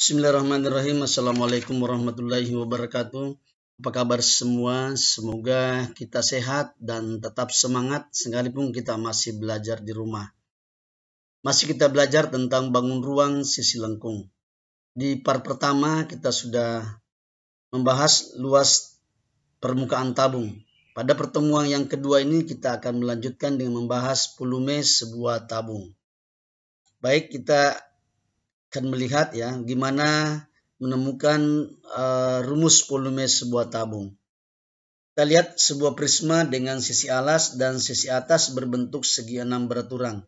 Bismillahirrahmanirrahim. Assalamualaikum warahmatullahi wabarakatuh. Apa kabar semua? Semoga kita sehat dan tetap semangat sekalipun kita masih belajar di rumah. Masih kita belajar tentang bangun ruang sisi lengkung. Di part pertama kita sudah membahas luas permukaan tabung. Pada pertemuan yang kedua ini kita akan melanjutkan dengan membahas volume sebuah tabung. Baik, kita akan melihat ya gimana menemukan rumus volume sebuah tabung. Kita lihat sebuah prisma dengan sisi alas dan sisi atas berbentuk segi 6 beraturang.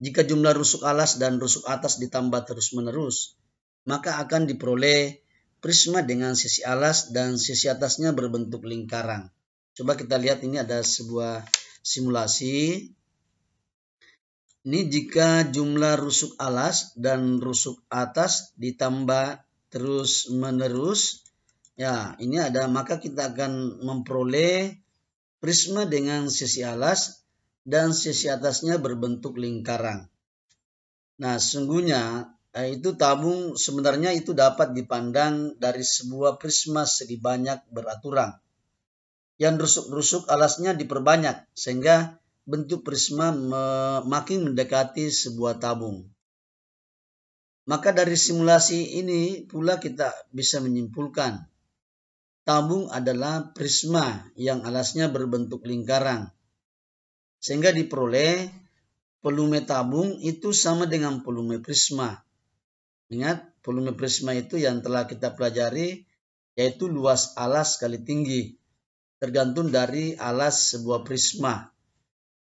Jika jumlah rusuk alas dan rusuk atas ditambah terus-menerus, maka akan diperoleh prisma dengan sisi alas dan sisi atasnya berbentuk lingkaran. Coba kita lihat, ini ada sebuah simulasi. Ini jika jumlah rusuk alas dan rusuk atas ditambah terus-menerus, ya ini ada, maka kita akan memperoleh prisma dengan sisi alas dan sisi atasnya berbentuk lingkaran. Nah, sesungguhnya itu tabung sebenarnya itu dapat dipandang dari sebuah prisma segi banyak beraturang. Yang rusuk-rusuk alasnya diperbanyak sehingga bentuk prisma makin mendekati sebuah tabung. Maka dari simulasi ini pula kita bisa menyimpulkan tabung adalah prisma yang alasnya berbentuk lingkaran. Sehingga diperoleh volume tabung itu sama dengan volume prisma. Ingat, volume prisma itu yang telah kita pelajari yaitu luas alas kali tinggi. Tergantung dari alas sebuah prisma.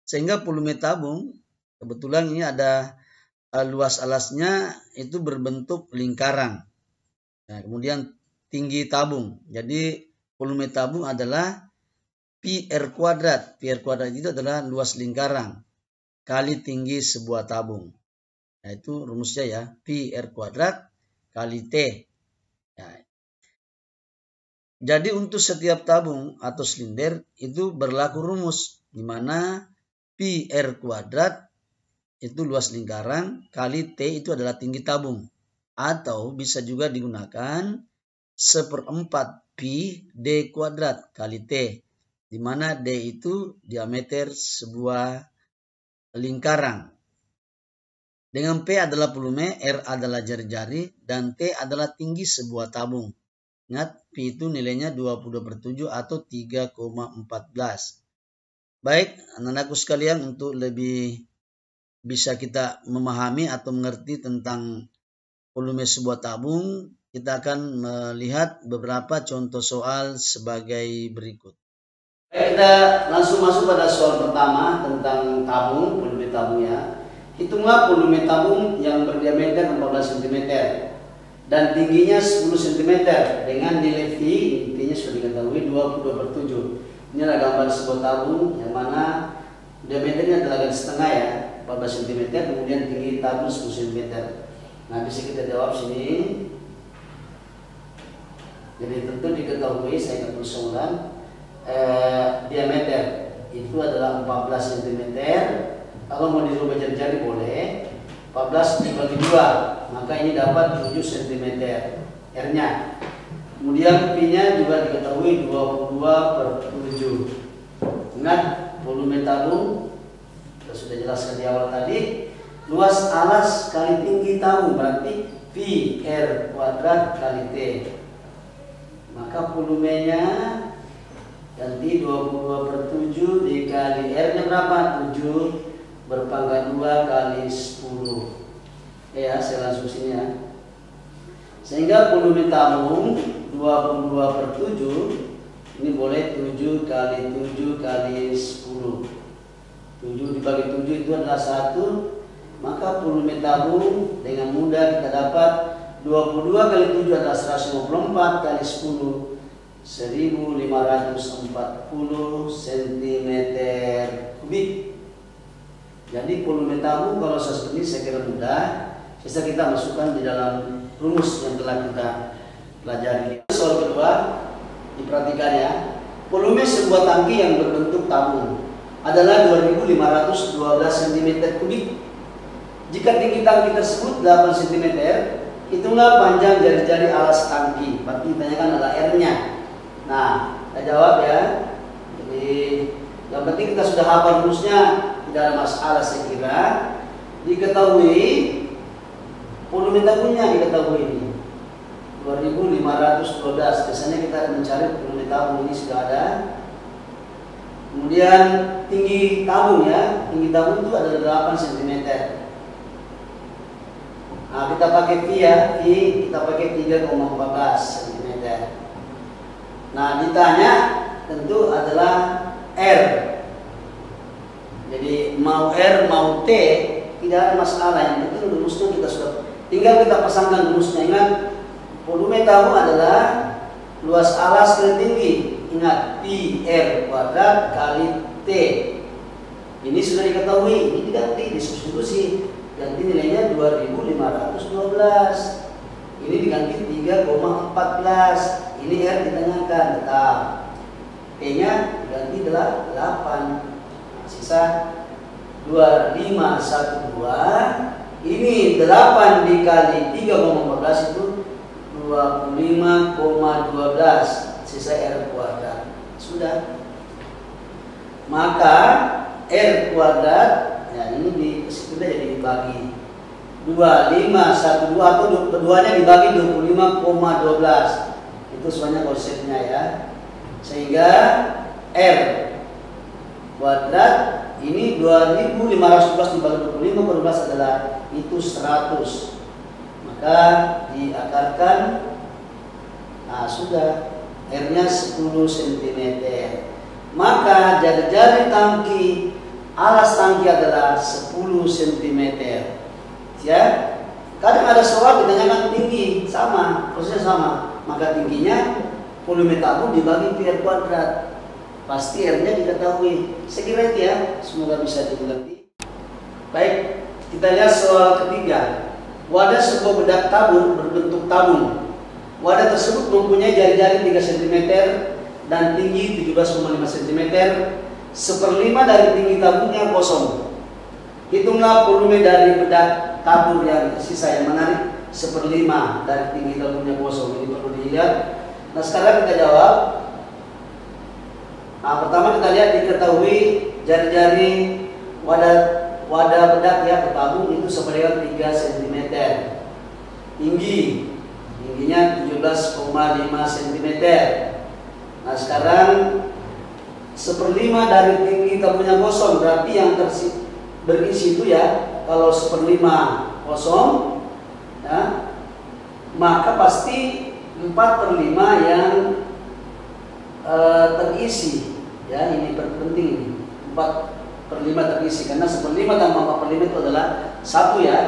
Sehingga volume tabung, kebetulan ini ada luas alasnya itu berbentuk lingkaran. Nah, kemudian tinggi tabung. Jadi volume tabung adalah pi R kuadrat. Pi R kuadrat itu adalah luas lingkaran kali tinggi sebuah tabung. Nah, itu rumusnya ya, pi R kuadrat kali T. Nah, jadi untuk setiap tabung atau silinder itu berlaku rumus di mana pi R kuadrat itu luas lingkaran kali T itu adalah tinggi tabung. Atau bisa juga digunakan 1/4 pi D kuadrat kali T. Di mana D itu diameter sebuah lingkaran. Dengan P adalah volume, R adalah jari-jari, dan T adalah tinggi sebuah tabung. Ingat, Pi itu nilainya 22/7 atau 3,14. Baik, anak-anakku sekalian, untuk lebih bisa kita memahami atau mengerti tentang volume sebuah tabung, kita akan melihat beberapa contoh soal sebagai berikut. Baik, kita langsung masuk pada soal pertama tentang tabung, volume tabung ya. Hitunglah volume tabung yang berdiameter 14 cm dan tingginya 10 cm dengan nilai V, intinya sudah diketahui 22/7. Ini adalah gambar sebuah tabung yang mana diameternya adalah garis setengah ya, 14 cm, kemudian tinggi tabung 10 cm. Nah, bisa kita jawab sini. Jadi tentu diketahui, saya akan tulis ulang, diameter itu adalah 14 cm. Kalau mau dirubah jari-jari boleh. 14 dibagi 2, maka ini dapat 7 cm R-nya. Kemudian P-nya juga diketahui 22/7. Ingat, volume tabung kita sudah jelaskan di awal tadi. Luas alas kali tinggi tabung berarti pi R kuadrat kali T. Maka volumenya ganti 22/7 dikali R-nya berapa? 7 berpangkat 2 kali 10. Ya, saya langsung sini ya. Sehingga volume tabung 22/7 ini boleh 7 kali 7 kali 10. 7 dibagi 7 itu adalah 1. Maka volume tabung dengan mudah kita dapat 22 kali 7 adalah 154 kali 10, 1540 cm kubik. Jadi volume tabung kalau seperti ini saya kira mudah. Bisa kita masukkan di dalam rumus yang telah kita pelajari. Soal kedua, diperhatikan ya. Volume sebuah tangki yang berbentuk tabung adalah 2512 cm kubik. Jika tinggi tangki tersebut 8 cm, hitunglah panjang jari-jari alas tangki. Berarti ditanyakan adalah R-nya. Nah, kita jawab ya. Jadi yang penting kita sudah hafal rumusnya, tidak ada masalah saya kira. Diketahui volume tabungnya diketahui ini 2512. Biasanya kita akan mencari volume tabung, ini sudah ada. Kemudian tinggi tabung ya, tinggi tabung itu adalah 8 cm. Nah, kita pakai V ya, V kita pakai 3,14 cm. Nah, ditanya tentu adalah R. Jadi mau R mau T tidak ada masalah, yang penting rumusnya kita sudah tinggal kita pasangkan rumusnya. Ingat, volume tabung adalah luas alas kali tinggi. Ingat, pi R kuadrat kali T. Ini sudah diketahui, ini diganti, disubstitusi. Ganti nilainya 2512. Ini diganti 3,14. Ini R ditanyakan tetap. T-nya diganti 8. Nah, sisa 2512. Ini 8 dikali 3,14 itu 25,12. Sisa R kuadrat. Sudah. Maka R kuadrat ya ini kita jadi dibagi 2512 atau keduanya dibagi 25,12. Itu sebenarnya konsepnya ya. Sehingga R kuadrat ini 2512 dibagi 25/12 adalah itu 100. Maka diakarkan, nah sudah, R-nya 10 cm. Maka jari-jari tangki alas tangki adalah 10 cm. Ya, kadang ada soal ditanyakan tinggi, sama, prosesnya sama. Maka tingginya volume tabung dibagi pi R kuadrat. Pasti R-nya diketahui. Saya kira itu ya, semoga bisa dimengerti. Baik, kita lihat soal ketiga. Wadah sebuah bedak tabung berbentuk tabung. Wadah tersebut mempunyai jari-jari 3 cm dan tinggi 17,5 cm. 1/5 dari tinggi tabungnya kosong. Hitunglah volume dari bedak tabung yang tersisa. Yang menarik, 1/5 dari tinggi tabungnya kosong. Ini perlu dilihat. Nah, sekarang kita jawab. Nah, pertama kita lihat, diketahui jari-jari wadah bedak ya tabung itu sepanjang 3 cm. Tingginya 17,5 cm. Nah, sekarang 1/5 dari tinggi tabungnya kosong, berarti yang berisi itu ya, kalau 1/5 kosong ya, maka pasti 4/5 yang terisi ya. Ini penting, ini 4/5 terisi, karena 1/5 tambah 4/5 itu adalah 1 ya.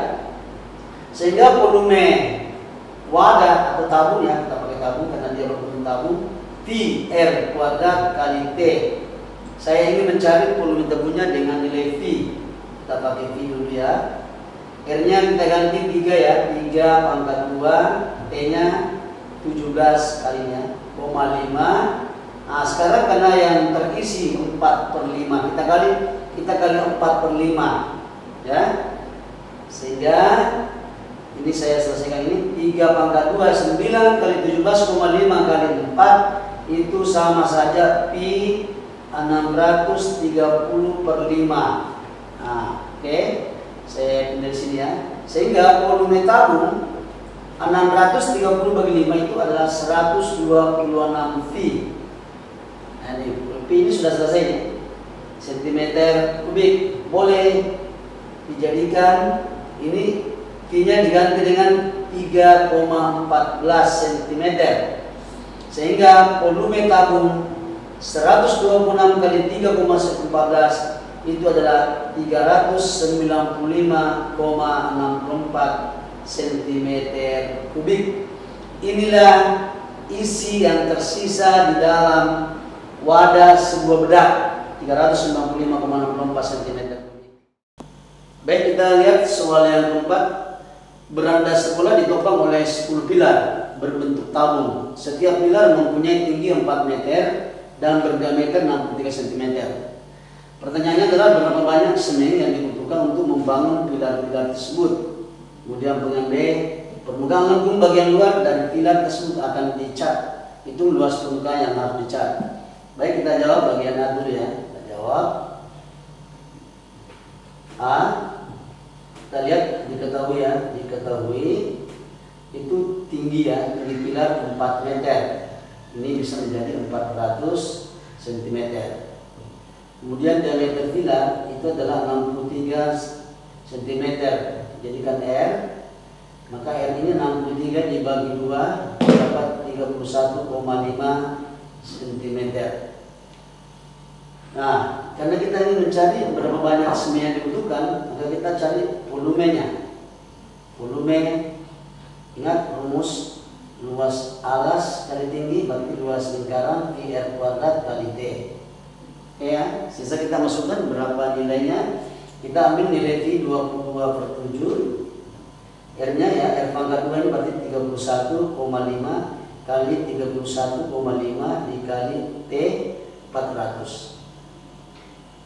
Sehingga volume wadah atau tabung ya, kita pakai tabung karena dia berbentuk tabung, pi R kuadrat kali T. Saya ingin mencari volume tabungnya dengan nilai V. Kita pakai V dulu ya. R-nya kita ganti 3 ya, 3 pangkat 2, T-nya 17 kalinya, 0,5. Nah, sekarang karena yang terisi 4/5, kita kali 4/5 ya. Sehingga ini saya selesaikan ini 3 pangkat 2, 9 kali 17,5 kali 4 itu sama saja pi 630/5. Nah, oke. Saya pindah sini ya. Sehingga volume tabung 630 bagi 5 itu adalah 126 V. Nah, V ini sudah selesai nih. Sentimeter kubik. Boleh dijadikan ini V-nya diganti dengan 3,14 cm. Sehingga volume tabung 126 kali 3,14 itu adalah 395,64 cm kubik. Inilah isi yang tersisa di dalam wadah sebuah bedak, 395,64 cm kubik. Baik, kita lihat soal yang keempat. Beranda sekolah ditopang oleh 10 pilar berbentuk tabung. Setiap pilar mempunyai tinggi 4 meter dan berdiameter 63 cm. Pertanyaannya adalah berapa banyak semen yang dibutuhkan untuk membangun pilar-pilar tersebut. Kemudian pertanyaan B, Permukaan lengkung bagian luar dari pilar tersebut akan dicat. Itu luas permukaan yang harus dicat. Baik, kita jawab bagian A dulu ya. Kita jawab A. Kita lihat, diketahui itu tinggi ya, tinggi pilar 4 meter. Ini bisa menjadi 400 cm. Kemudian diameter pilar itu adalah 63 cm. Jadikan R, maka R ini 63 dibagi 2 dapat 31,5 cm. Nah, karena kita ingin mencari berapa banyak semen yang dibutuhkan, maka kita cari volumenya. Volume, ingat rumus luas alas kali tinggi berarti luas lingkaran PR kuadrat kali T. Oke ya, sisa kita masukkan berapa nilainya. Kita ambil nilai V 22/7. R-nya ya, R pangkat 2 ini berarti 31,5 kali 31,5 dikali T 400.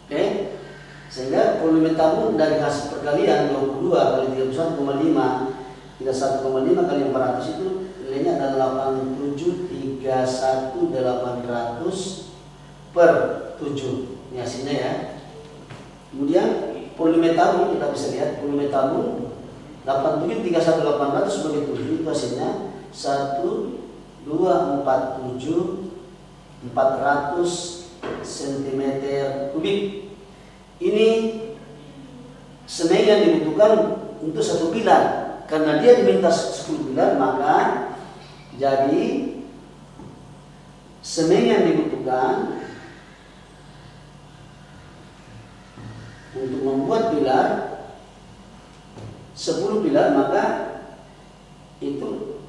Oke, sehingga volume tabung dari hasil perkalian 22 kali 31,5 kali 400 itu nilainya adalah 8731.800/7. Ini hasilnya ya. Kemudian volume tabung kita bisa lihat, volume tabung 8731.800 sebagai 7 itu hasilnya 1247.400 cm3. Ini semen yang dibutuhkan untuk satu pilar. Karena dia diminta 10 pilar, maka jadi semen yang dibutuhkan untuk membuat pilar 10 pilar, maka itu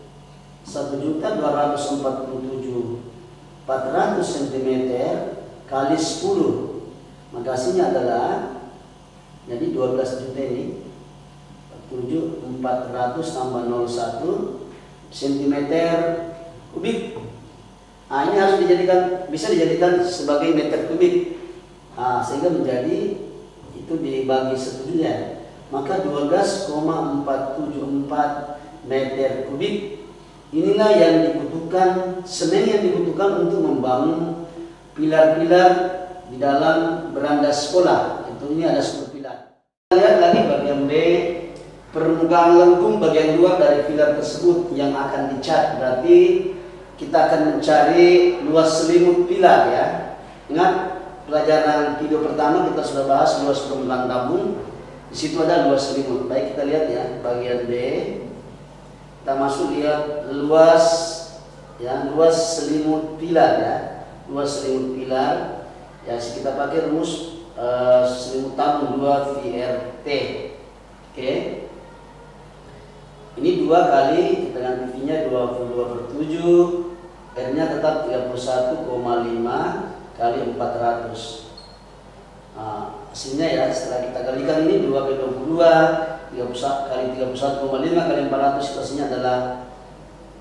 1.247.400 cm kali 10. Maka hasilnya adalah jadi 12 juta ini 7.400 tambah 01 cm3. Nah, ini harus bisa dijadikan sebagai meter kubik. Nah, sehingga menjadi itu dibagi setujunya, maka 12,474 meter kubik. Inilah yang dibutuhkan, semen yang dibutuhkan untuk membangun pilar-pilar di dalam beranda sekolah. Itu ini ada 10 pilar. Kita lihat lagi bagian B, permukaan lengkung bagian luar dari pilar tersebut yang akan dicat. Berarti kita akan mencari luas selimut pilar ya. Ingat pelajaran video pertama kita sudah bahas luas permukaan tabung. Di situ ada luas selimut. Baik, kita lihat ya bagian B. Kita masuk lihat luas ya, luas selimut pilar ya. Luas selimut pilar. Ya, kita pakai rumus selimut tabung 2 VRT. Oke. Ini 2 kali, kita ganti V-nya 22/7. R-nya tetap 31,5 kali 400. Nah, hasilnya ya, setelah kita kalikan ini 2 kali 22 kali 31,5 kali 400, hasilnya adalah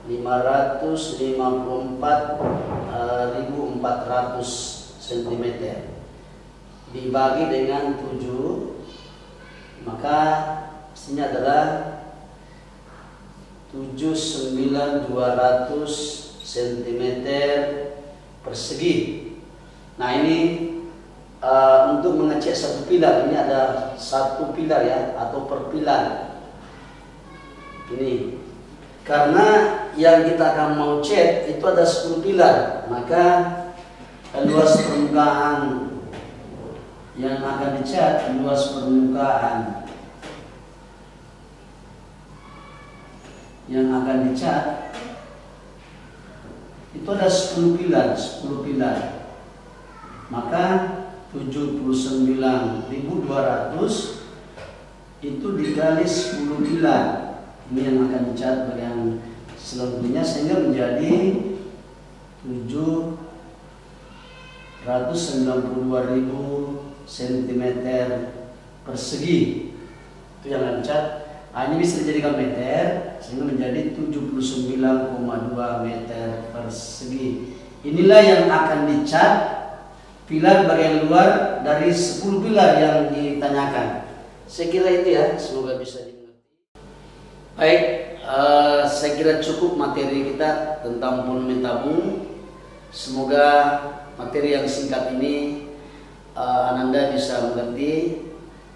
554.400 cm dibagi dengan 7, maka hasilnya adalah 79.200 cm persegi. Nah, ini untuk mengecek satu pilar, ini ada satu pilar ya, atau per pilar. Ini karena yang kita akan mau cek itu ada 10 pilar, maka luas permukaan yang akan dicat, luas permukaan yang akan dicat itu ada 10 pilar, 10 pilar. Maka 79.200 itu dikali 10 pilar. Ini yang akan dicat bagian selebihnya, sehingga menjadi 792.000 cm persegi. Itu yang akan dicat. Nah, ini bisa dijadikan meter, sehingga menjadi 79,2 meter persegi. Inilah yang akan dicat pilar bagian luar dari 10 pilar yang ditanyakan. Saya kira itu ya, semoga bisa dimengerti. Baik, Saya kira cukup materi kita tentang polimer tabung. Semoga materi yang singkat ini Ananda bisa mengerti.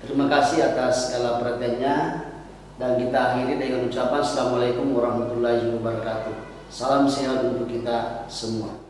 Terima kasih atas segala perhatiannya, dan kita akhiri dengan ucapan Assalamualaikum warahmatullahi wabarakatuh. Salam sehat untuk kita semua.